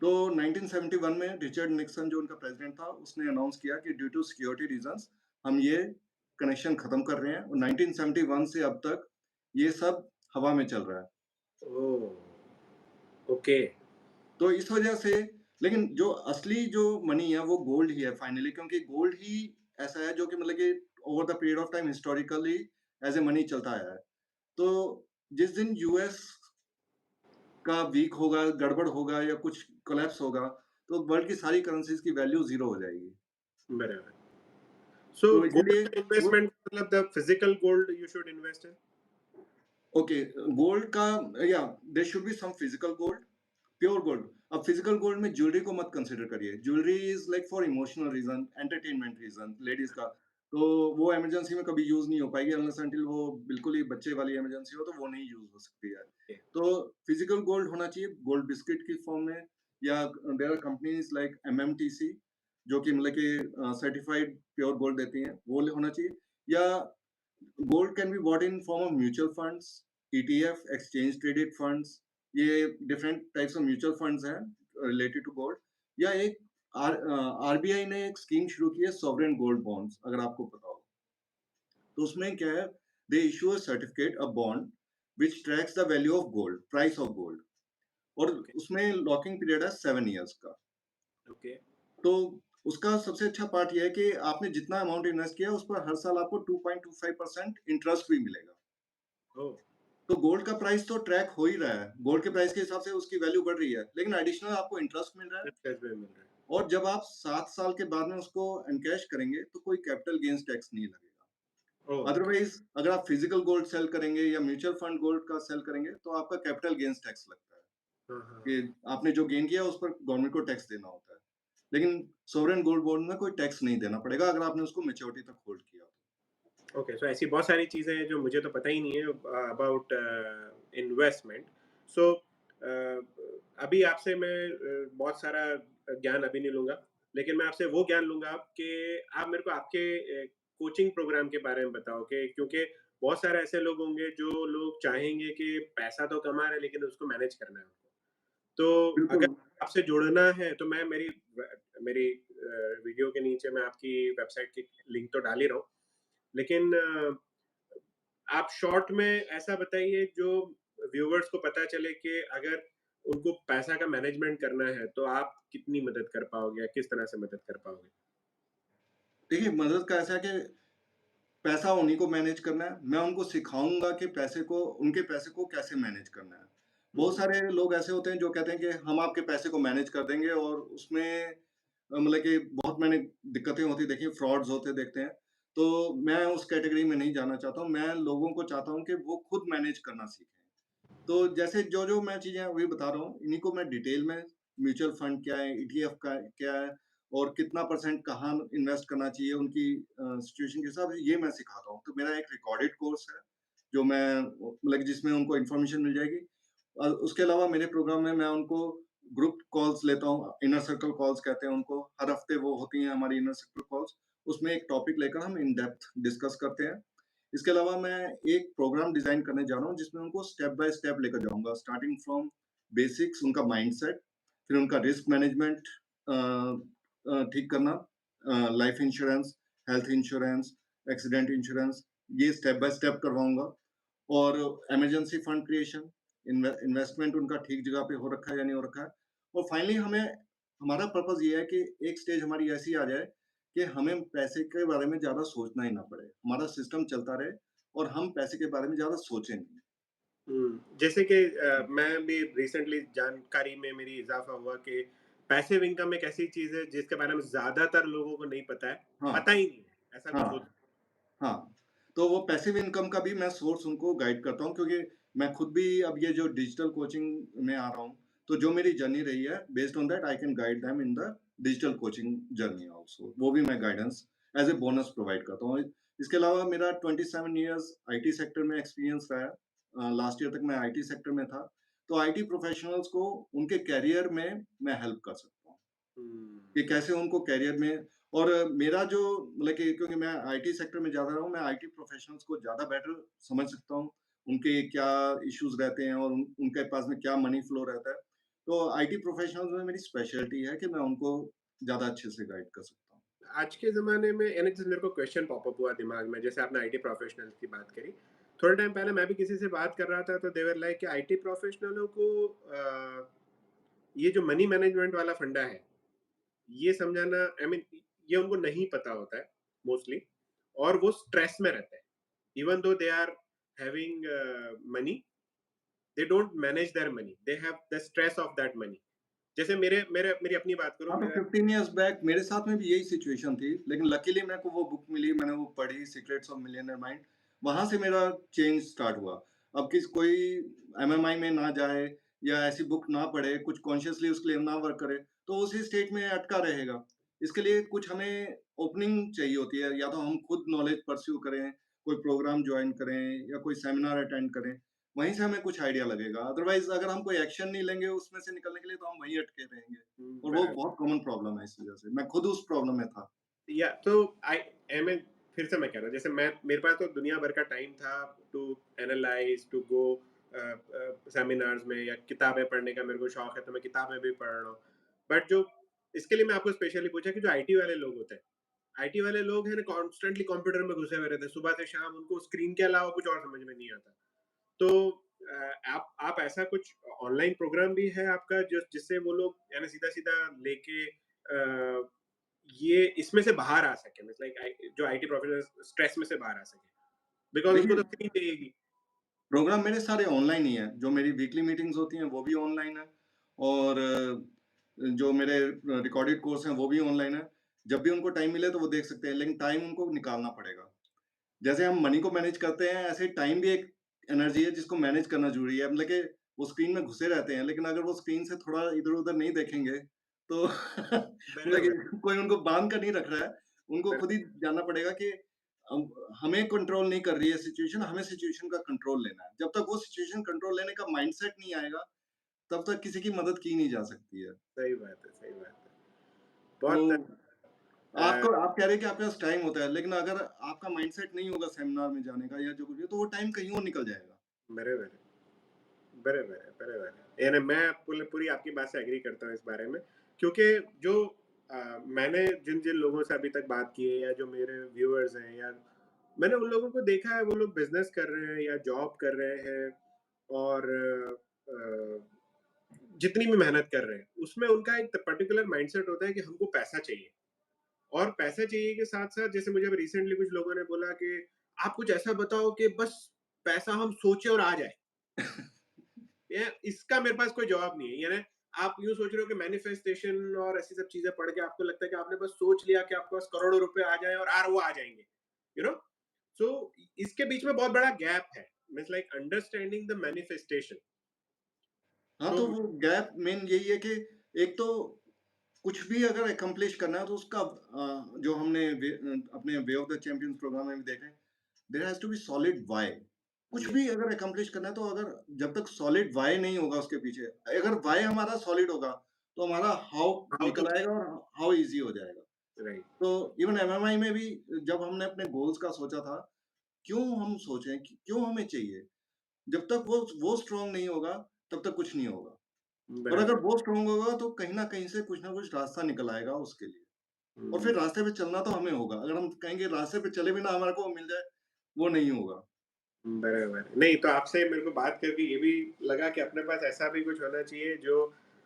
तो 1971 में रिचर्ड निक्सन जो उनका प्रेज़िडेंट था, उसने अनाउंस किया कि ड्यू टू सिक्योरिटी रीज़न्स हम ये कनेक्शन खत्म कर रहे हैं, और 1971 से अब तक ये सब हवा में चल रहा है। ओह! ओके। तो इस वजह से, लेकिन जो असली जो मनी है वो गोल्ड ही है फाइनली, क्योंकि गोल्ड ही ऐसा है जो कि मतलब कि over the period of time historically as a money चलता आया है। तो जिस दिन यूएस का वीक होगा, गड़बड़ होगा या कुछ कोलैप्स होगा, तो वर्ल्ड की सारी करेंसीज़ की वैल्यू ज़ीरो हो जाएगी। बराबर। सो तो गोल्ड इसीलिए में वो, इन्वेस्टमेंट मतलब the physical gold you should invest in? Okay, gold का, या there should be some physical gold, pure gold. अब फिजिकल गोल्ड में ज्वेलरी को मत कंसीडर करिए। Jewellery is like for emotional reason, entertainment reason, ladies का। तो वो इमरजेंसी में कभी यूज़ नहीं हो पाएगी अनलेस अंटिल वो बिल्कुल ही बच्चे वाली इमरजेंसी हो, तो वो नहीं यूज़ हो सकती है। ओके। तो फिजिकल गोल्ड होना चाहिए, गोल्ड बिस्किट की फॉर्म में, या there are companies like MMTC जो कि मतलब कि सर्टिफाइड प्योर गोल्ड देती हैं, वो होना चाहिए। या gold can be bought in form of mutual funds, ETF, exchange traded funds. ये different types of mutual funds हैं रिलेटेड टू गोल्ड। या एक आरबीआई ने एक स्कीम शुरू की है, सॉवरेन गोल्ड बॉन्ड्स, अगर आपको पता हो। तो उसमें क्या है, they issue a certificate, a bond which tracks the value of gold, price of gold, और ओके। उसमें लॉकिंग पीरियड है 7 इयर्स का। ओके। तो उसका सबसे अच्छा पार्ट ये है कि आपने जितना अमाउंट इन्वेस्ट किया, उस पर हर साल आपको 2.25% इंटरेस्ट भी मिलेगा। ओह! तो गोल्ड का प्राइस तो ट्रैक हो ही रहा है। गोल्ड के प्राइस के हिसाब से उसकी वैल्यू बढ़ रही है, लेकिन एडिशनल आपको इंटरेस्ट मिल रहा है। इंटरेस्ट भी मिल रहा है। और जब आप 7 साल के बाद में उसको एनकैश करेंगे, तो कोई कैपिटल गेन्स टैक्स नहीं लगेगा। ओह! ओके। अदरवाइज़ अगर आप फिजिकल गोल्ड सेल करेंगे या म्यूचुअल फंड गोल्ड का सेल करेंगे, तो आपका कैपिटल गेन्स टैक्स लगता है, हाँ, हाँ, हाँ। कि आपने जो गेन किया उस पर गवर्नमेंट को टैक्स देना होता है। लेकिन सोवरेन गोल्ड बॉन्ड में कोई टैक्स नहीं देना पड़ेगा अगर आपने उसको मैच्योरिटी तक होल्ड किया तो। ओके, सो ऐसी बहुत सारी चीज़ें हैं जो मुझे तो पता ही नहीं है अबाउट इन्वेस्टमेंट। सो अभी आपसे मैं बहुत सारा ज्ञान अभी नहीं लूँगा, लेकिन मैं आपसे वो ज्ञान लूँगा कि आप मेरे को आपके कोचिंग प्रोग्राम के बारे में बताओ कि क्योंकि बहुत सारे ऐसे लोग होंगे जो लोग चाहेंगे कि पैसा तो कमा रहे हैं लेकिन उसको मैनेज करना है उनको। तो अगर बिल्कुल। आपसे जुड़ना है तो मैं मेरी वीडियो के नीचे मैं आपकी वेबसाइट की लिंक तो डाल ही रहा हूँ। लेकिन आप शॉर्ट में ऐसा बताइए जो व्यूअर्स को पता चले कि अगर उनको पैसा का मैनेजमेंट करना है तो आप कितनी मदद कर पाओगे या किस तरह से मदद कर पाओगे? देखिए, मदद का ऐसा है कि पैसा उन्हीं को मैनेज करना है। मैं उनको सिखाऊँगा कि उनके पैसे को कैसे मैनेज करना है। बहुत हुँ, सारे लोग ऐसे होते हैं जो कहते हैं कि हम आपके पैसे को मैनेज कर देंगे और उसमें मतलब कि बहुत मैंने दिक्कतें होती देखी, फ्रॉड्स होते देखते हैं। तो मैं उस कैटेगरी में नहीं जाना चाहता हूँ। मैं लोगों को चाहता हूँ कि वो खुद मैनेज करना सीखें। तो जैसे जो-जो मैं चीज़ें अभी बता रहा हूँ, इन्हीं को मैं डिटेल में म्यूचुअल फंड क्या है, ईटीएफ का क्या है और कितना परसेंट कहाँ इन्वेस्ट करना चाहिए उनकी सिचुएशन के हिसाब से ये मैं सिखाता हूँ। तो मेरा एक रिकॉर्डेड कोर्स है, जो मैं मतलब जिसमें उनको इन्फॉर्मेशन मिल जाएगी। उसके अलावा मेरे प्रोग्राम में मैं उनको ग्रुप कॉल्स लेता हूँ, इनर सर्कल कॉल्स कहते हैं उनको। हर हफ्ते वो होती हैं हमारी इनर सर्कल कॉल्स। उसमें एक टॉपिक लेकर हम इन डेप्थ डिस्कस करते हैं। इसके अलावा मैं एक प्रोग्राम डिज़ाइन करने जा रहा हूँ जिसमें उनको स्टेप बाय स्टेप लेकर जाऊँगा स्टार्टिंग फ्रॉम बेसिक्स उनका माइंडसेट, फिर उनका रिस्क मैनेजमेंट ठीक करना, life insurance, health insurance, accident insurance, ये स्टेप बाय स्टेप करवाऊँगा और इमरजेंसी फंड क्रिएशन, इन्वेस्टमेंट उनका ठीक जगह पे हो रखा है या नहीं हो रखा है और फाइनली हमारा पर्पज़ ये है कि एक स्टेज हमारी ऐसी आ जाए कि हमें पैसे के बारे में ज़्यादा सोचना ही ना पड़े। हमारा सिस्टम चलता रहे और हम पैसे के बारे में ज़्यादा सोचें नहीं। हुँ। जैसे कि मैं भी रिसेंटली जानकारी में मेरी इज़ाफ़ा हुआ कि पैसिव इनकम एक ऐसी चीज़ है जिसके बारे में ज़्यादातर लोगों को नहीं पता है। हाँ, पता ही नहीं है, ऐसा कुछ हाँ। होता है। हाँ, तो वो पैसिव इनकम का भी मैं सोर्स उनको गाइड करता हूँ क्योंकि मैं खुद भी अब ये जो डिजिटल कोचिंग में आ रहा हूँ, तो जो मेरी जर्नी रही है based on that I can guide them in the digital coaching journey also. वो भी मैं guidance as a bonus provide करता हूँ। इसके अलावा मेरा 27 इयर्स आईटी सेक्टर में एक्सपीरियंस रहा है। लास्ट ईयर तक मैं आईटी सेक्टर में था, तो आईटी प्रोफेशनल्स को उनके करियर में मैं हेल्प कर सकता हूँ। हुँ। कि कैसे उनको करियर में और मेरा जो मतलब कि क्योंकि मैं आईटी सेक्टर में ज़्यादा रहा हूँ, मैं आईटी प्रोफेशनल्स को ज़्यादा बेटर समझ सकता हूँ। उनके क्या इश्यूज़ रहते हैं और उनके पास में क्या मनी फ्लो रहता है। तो आईटी प्रोफेशनल्स में मेरी स्पेशलिटी है कि मैं उनको ज़्यादा अच्छे से गाइड कर सकता हूँ। आज के ज़माने में यानी जैसे मेरे को क्वेश्चन पॉप अप हुआ दिमाग में, जैसे आपने आईटी प्रोफ़ेशनल्स की बात करी। थोड़े टाइम पहले मैं भी किसी से बात कर रहा था तो दे वर लाइक कि आईटी प्रोफ़ेशनलों को ये जो मनी मैनेजमेंट वाला फंडा है, ये समझाना आई मीन ये उनको नहीं पता होता है मोस्टली और वो स्ट्रेस में रहते हैं। Even though they are having money, they don't manage their money, they have the stress of that money. जैसे मेरे मेरे मेरी अपनी बात करूँ, हाँ, तो मेरा 15 इयर्स बैक मेरे साथ में भी यही सिचुएशन थी, लेकिन लकीली मेरे को वो बुक मिली, मैंने वो पढ़ी सीक्रेट्स ऑफ मिलियनेयर माइंड, वहाँ से मेरा चेंज स्टार्ट हुआ। अब कोई एमएमआई में ना जाए या ऐसी बुक ना पढ़े, कुछ कॉन्शियसली उसके लिए ना वर्क करे, तो उसी स्टेट में अटका रहेगा। इसके लिए कुछ हमें ओपनिंग चाहिए होती है, या तो हम खुद नॉलेज परस्यू करें, कोई प्रोग्राम जॉइन करें या कोई सेमिनार अटेंड करें, वहीं से हमें कुछ आइडिया लगेगा। अदरवाइज़ अगर हम कोई एक्शन नहीं लेंगे उसमें से निकलने के लिए, तो हम वहीं अटके रहेंगे। और वो बहुत कॉमन प्रॉब्लम है इस वजह से। मैं खुद उस प्रॉब्लम में था। या तो आई मीन फिर से मैं कह रहा हूँ, जैसे मैं मेरे पास तो दुनिया भर का टाइम था to analyse to go seminars में या किताबें पढ़ने का मेरे को शौक है तो मैं किताबें भी पढ़ रहा हूँ। बट जो इसके लिए मैं आपको स्पेशली पूछा कि जो आईटी वाले लोग होते हैं, आईटी वाले लोग हैं ना कॉन्स्टेंटली कंप्यूटर में घुसे हुए रहते हैं सुबह से शाम, उनको स्क्रीन के अलावा कुछ और समझ में नहीं आता। तो आप ऐसा कुछ ऑनलाइन प्रोग्राम भी है आपका जो जिससे वो लोग यानी सीधा-सीधा लेके ये इसमें से बाहर आ सके, मीन्स लाइक जो आईटी प्रोफेशनल स्ट्रेस में से बाहर आ सके? बिकॉज़ उसको देखिए, तो स्क्रीन चाहिएगी। प्रोग्राम मेरे सारे ऑनलाइन ही हैं। जो मेरी वीकली मीटिंग्स होती हैं, वो भी ऑनलाइन है और जो मेरे रिकॉर्डेड कोर्स हैं, वो भी ऑनलाइन है। जब भी उनको टाइम मिले तो वो देख सकते हैं, लेकिन टाइम उनको निकालना पड़ेगा। जैसे हम मनी को मैनेज करते हैं, ऐसे टाइम भी एक एनर्जी है जिसको मैनेज करना ज़रूरी है। मतलब कि वो स्क्रीन में घुसे रहते हैं, लेकिन अगर वो स्क्रीन से थोड़ा इधर-उधर नहीं देखेंगे, तो मतलब बराबर, कि कोई उनको बाँध कर नहीं रख रहा है। उनको बर खुद ही जानना पड़ेगा कि हमें कंट्रोल नहीं कर रही है सिचुएशन, हमें सिचुएशन का कंट्रोल लेना है। जब तक वो सिचुएशन कंट्रोल लेने का माइंडसेट नहीं आएगा, तब तक किसी की मदद की नहीं जा सकती है। सही बात है, सही बात है। तो बहुत अ, आप कह रहे हैं कि आपके पास टाइम होता है, लेकिन अगर आपका माइंडसेट नहीं होगा सेमिनार में जाने का या जो कुछ भी, तो वो टाइम कहीं और निकल जाएगा। बराबर है, बराबर है, बराबर है। यानी मैं पूरी आपकी बात से एग्री करता हूँ इस बारे में, क्योंकि जो मैंने जिन-जिन लोगों से अभी तक बात की है या जो मेरे व्यूअर्स हैं या मैंने उन लोगों को देखा है, वो लोग बिज़नेस कर रहे हैं या जॉब कर रहे हैं और जितनी भी मेहनत कर रहे हैं, उसमें उनका एक पर्टिकुलर माइंडसेट होता है कि हमको पैसा चाहिए। और पैसा चाहिए के साथ-साथ जैसे मुझे अभी रिसेंटली कुछ लोगों ने बोला कि आप कुछ ऐसा बताओ कि बस पैसा हम सोचे और आ जाए। या इसका मेरे पास कोई जवाब नहीं है। यानी आप यूँ सोच रहे हो कि मैनिफेस्टेशन और ऐसी सब चीज़ें पढ़ के आपको लगता है कि आपने बस सोच लिया कि आपके पास करोड़ों रुपए आ जाएँ और वो आ जाएँगे। You know? सो इसके बीच में बहुत बड़ा गैप है। Means like understanding the manifestation. हाँ, तो तो वो गैप मेन यही है कि एक तो कुछ भी अगर अकम्प्लिश करना है तो उसका जो हमने अपने way of the champions programme में भी देखा है, there has to be solid why. कुछ यस, भी अगर अकम्प्लिश करना है तो अगर जब तक सॉलिड व्हाई नहीं होगा उसके पीछे, अगर व्हाई हमारा सॉलिड होगा, तो हमारा हाउ हाउ टू निकल आएगा और हाउ ईज़ी हो जाएगा। राइट, तो इवन एमएमआई में भी जब हमने अपने गोल्स का सोचा था, क्यों हम सोचें कि क्यों हमें चाहिए? जब तक वो स्ट्रॉन्ग नहीं होगा, तब तक कुछ नहीं होगा। और अगर बराबर। वो स्ट्रॉन्ग होगा तो कहीं न कहीं से कुछ न कुछ रास्ता निकल आएगा उसके लिए। और हुँ, फिर रास्ते पे चलना तो हमें होगा। अगर हम कहेंगे रास्ते पे चले बिना हमारे को मिल जाए, वो नहीं होगा। बराबर। नहीं तो आपसे मेरे को बात करके ये भी लगा कि अपने पास ऐसा भी कुछ होना चाहिए जो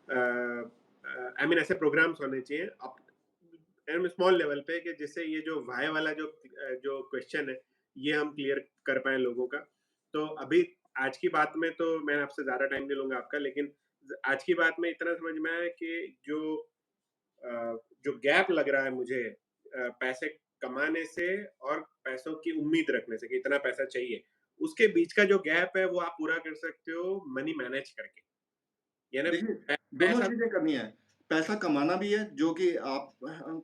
आई मीन ऐसे प्रोग्राम्स होने चाहिए अप स्मॉल लेवल पे कि जिससे ये जो व्हाय वाला जो क्वेश्चन है, ये हम क्लियर कर पाएँ लोगों का। तो अभी आज की बात में तो मैं आपसे ज़्यादा टाइम नहीं लूँगा आपका, लेकिन आज की बात में इतना समझ में आया कि अ, जो गैप लग रहा है मुझे पैसे कमाने से और पैसों की उम्मीद रखने से कि इतना पैसा चाहिए, उसके बीच का जो गैप है वो आप पूरा कर सकते हो मनी मैनेज करके। यानी देखिए, दोनों पैसा चीज़ें करनी है। पैसा कमाना भी है, जो कि आप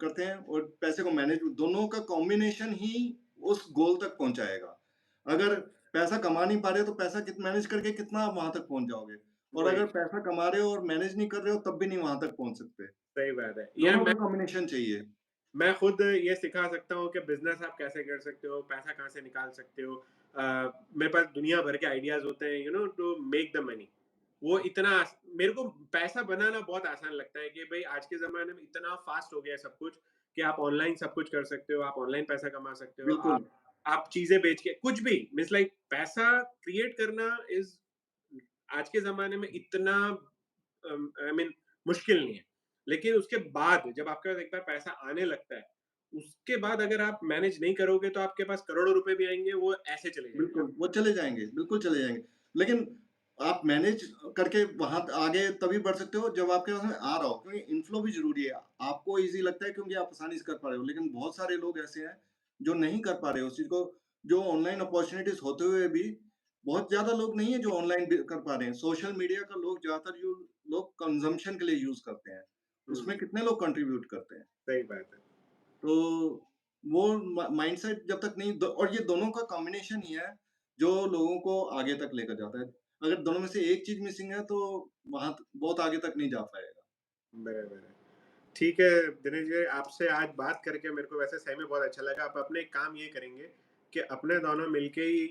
करते हैं और पैसे को मैनेज दोनों का कॉम्बिनेशन ही उस गोल तक पहुँचाएगा। अगर पैसा कमा नहीं पा रहे हो, तो पैसा मैनेज करके कितना वहाँ तक पहुँच जाओगे? और वही, अगर पैसा कमा रहे हो और मैनेज नहीं कर रहे हो, तब भी नहीं वहाँ तक पहुँच सकते। सही बात है। यार दोनों का कॉम्बिनेशन चाहिए। मैं खुद ये सिखा सकता हूँ कि बिज़नेस आप कैसे कर सकते हो, पैसा कहाँ से निकाल सकते हो। मेरे पास दुनिया भर के आइडियाज़ होते हैं टू मेक द मनी। वो इतना मेरे को पैसा बनाना बहुत आसान लगता है कि भई आज के ज़माने में इतना फ़ास्ट हो गया है सब कुछ कि आप ऑनलाइन सब कुछ कर सकते हो, आप ऑनलाइन पैसा कमा सकते हो, बिल्कुल। आप चीज़ें बेच के कुछ भी मीन्स लाइक पैसा क्रिएट करना इज़ आज के ज़माने में इतना आई मीन मुश्किल नहीं है। लेकिन उसके बाद जब आपके पास एक बार पैसा आने लगता है, उसके बाद अगर आप मैनेज नहीं करोगे तो आपके पास करोड़ों रुपए भी आएँगे, वो ऐसे चले जाएँगे। बिल्कुल, वो चले जाएँगे, बिल्कुल चले जाएँगे। लेकिन आप मैनेज करके वहाँ आगे तभी बढ़ सकते हो जब आपके पास में आ रहा हो, क्योंकि इनफ्लो भी ज़रूरी है। आपको ईज़ी लगता है क्योंकि आप आसानी से कर पा रहे हो, लेकिन बहुत सारे लोग ऐसे हैं जो नहीं कर पा रहे उस चीज़ को, जो ऑनलाइन अपॉर्च्युनिटीज़ होते हुए भी बहुत ज़्यादा लोग नहीं है जो ऑनलाइन भी कर पा रहे हैं। सोशल मीडिया का लोग ज़्यादातर जो लोग कंज़म्पशन के लिए यूज़ करते हैं, उसमें हुँ, कितने लोग कंट्रीब्यूट करते हैं। सही बात है। तो वो माइंडसेट जब तक नहीं और ये दोनों का कॉम्बिनेशन ही है जो लोगों को आगे तक लेकर जाता है। अगर दोनों में से एक चीज़ मिसिंग है तो वहाँ बहुत आगे तक नहीं जा पाएगा। बराबर है। ठीक है, दिनेश जी आपसे आज बात करके मेरे को वैसे सही में बहुत अच्छा लगा। आप अपने एक काम ये करेंगे कि अपने दोनों मिलके ही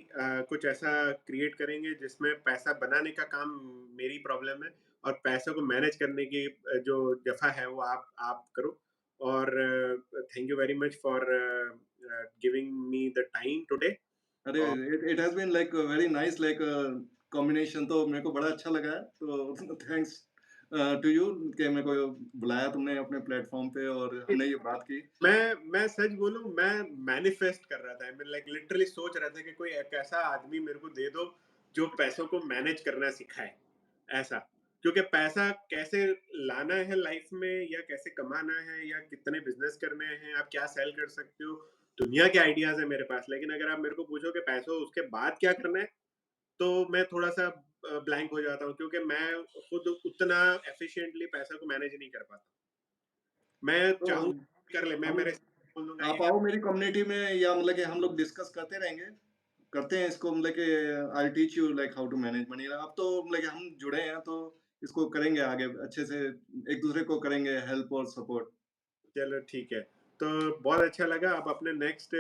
कुछ ऐसा क्रिएट करेंगे जिसमें पैसा बनाने का काम मेरी प्रॉब्लम है और पैसों को मैनेज करने की जो दफ़ा है वो आप करो। और thank you very much for giving me the time today. अरे और it it has been like very nice like combination, तो मेरे को बड़ा अच्छा लगा है। तो थैंक्स टू यू कि मेरे को बुलाया तुमने अपने प्लेटफ़ॉर्म पे और हमने ये बात की। मैं सच बोलूँ मैं मैनिफेस्ट कर रहा था। आई मीन लाइक लिटरली सोच रहा था कि कोई एक ऐसा आदमी मेरे को दे दो जो पैसों को मैनेज करना सिखाए, ऐसा। क्योंकि पैसा कैसे लाना है लाइफ में या कैसे कमाना है या कितने बिज़नेस करने हैं, आप क्या सेल कर सकते हो, दुनिया के आइडियाज़ है मेरे पास। लेकिन अगर आप मेरे को पूछो कि पैसों उसके बाद क्या करना है, तो मैं थोड़ा-सा ब्लैंक हो जाता हूँ क्योंकि मैं खुद उतना एफिशिएंटली पैसा को मैनेज नहीं कर पाता। मैं तो चाहूँ कर ले, मैं हम मेरे बोल दूँगा ये आप आओ मेरी कम्युनिटी में, या मतलब कि हम लोग डिस्कस करते रहेंगे। करते हैं इसको, मतलब कि I will teach you like how to manage money. अब तो मतलब कि हम जुड़े हैं तो इसको करेंगे आगे अच्छे से, एक-दूसरे को करेंगे हेल्प और सपोर्ट। चलो ठीक है। तो बहुत अच्छा लगा, आप अपने नेक्स्ट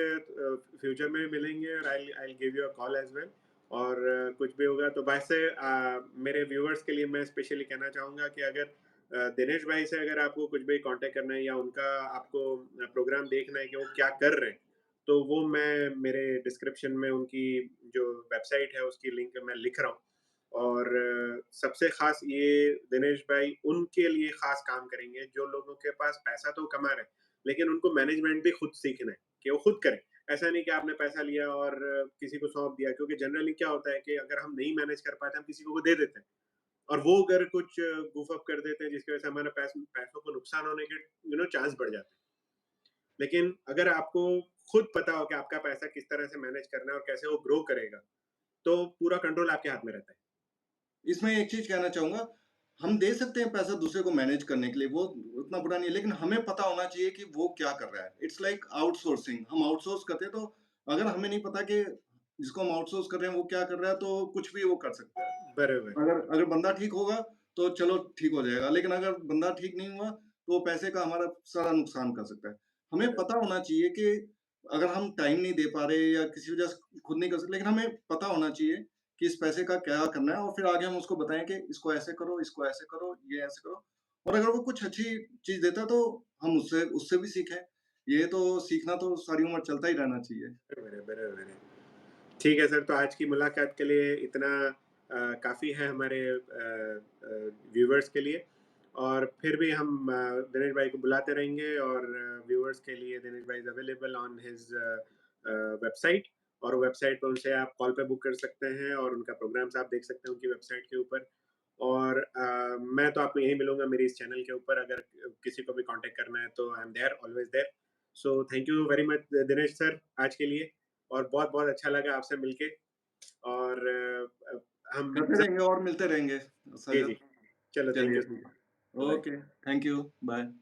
फ्यूचर में भी मिलेंगे और I I give you a call as well. और कुछ भी होगा तो वैसे मेरे व्यूअर्स के लिए मैं स्पेशली कहना चाहूँगा कि अगर दिनेश भाई से अगर आपको कुछ भी कॉन्टैक्ट करना है या उनका आपको प्रोग्राम देखना है कि वो क्या कर रहे हैं, तो वो मैं मेरे डिस्क्रिप्शन में उनकी जो वेबसाइट है उसकी लिंक मैं लिख रहा हूँ। और सबसे ख़ास ये दिनेश भाई उनके लिए ख़ास काम करेंगे जो लोगों के पास पैसा तो कमा रहे हैं, लेकिन उनको मैनेजमेंट भी खुद सीखना है कि वो खुद करें। ऐसा नहीं कि आपने पैसा लिया और किसी को सौंप दिया, क्योंकि जनरली क्या होता है कि अगर हम नहीं मैनेज कर पाते, हम किसी को दे देते हैं और वो अगर कुछ गूफ अप कर देते हैं जिसकी वजह से हमारे पैसों को नुकसान होने के चांस बढ़ जाते हैं। लेकिन अगर आपको खुद पता हो कि आपका पैसा किस तरह से मैनेज करना है और कैसे वो ग्रो करेगा, तो पूरा कंट्रोल आपके हाथ में रहता है। इसमें एक चीज़ कहना चाहूँगा, हम दे सकते हैं पैसा दूसरे को मैनेज करने के लिए, वो उतना बुरा नहीं है, लेकिन हमें पता होना चाहिए कि वो क्या कर रहा है। इट्स लाइक आउटसोर्सिंग, हम आउटसोर्स करते हैं, तो अगर हमें नहीं पता कि जिसको हम आउटसोर्स कर रहे हैं, वो क्या कर रहा है, तो कुछ भी वो कर सकता है। बराबर, अगर अगर बंदा ठीक होगा, तो चलो ठीक हो जाएगा, लेकिन अगर बंदा ठीक नहीं हुआ, तो वो पैसे का हमारा सारा नुकसान कर सकता है। हमें बराबर, पता होना चाहिए कि अगर हम टाइम नहीं दे पा रहे या किसी वजह से खुद नहीं कर सकते, लेकिन हमें पता होना चाहिए कि इस पैसे का क्या करना है, और फिर आगे हम उसको बताएँ कि इसको ऐसे करो, इसको ऐसे करो, ये ऐसे करो। और अगर वो कुछ अच्छी चीज़ देता है, तो हम उससे उससे भी सीखें। ये तो सीखना तो सारी उम्र चलता ही रहना चाहिए। बराबर, बराबर है। ठीक है सर, तो आज की मुलाकात के लिए इतना काफ़ी है हमारे व्यूअर्स के लिए। और फिर भी हम दिनेश भाई को बुलाते रहेंगे और व्यूअर्स के लिए दिनेश भाई is available on his website. और वेबसाइट पे उनसे आप कॉल पे बुक कर सकते हैं और उनका प्रोग्राम्स आप देख सकते हैं उनकी वेबसाइट के ऊपर। और मैं तो आपको यहीं मिलूँगा मेरे इस चैनल के ऊपर, अगर किसी को भी कॉन्टैक्ट करना है तो I am there, always there. So thank you very much Dinesh sir आज के लिए। और बहुत-बहुत अच्छा लगा आपसे मिलके। और हम करते ज़ रहेंगे और मिलते रहेंगे जी, साझा। जी। चलो थैंक चलिए यू। ठीक है। Bye. Okay, thank you, bye.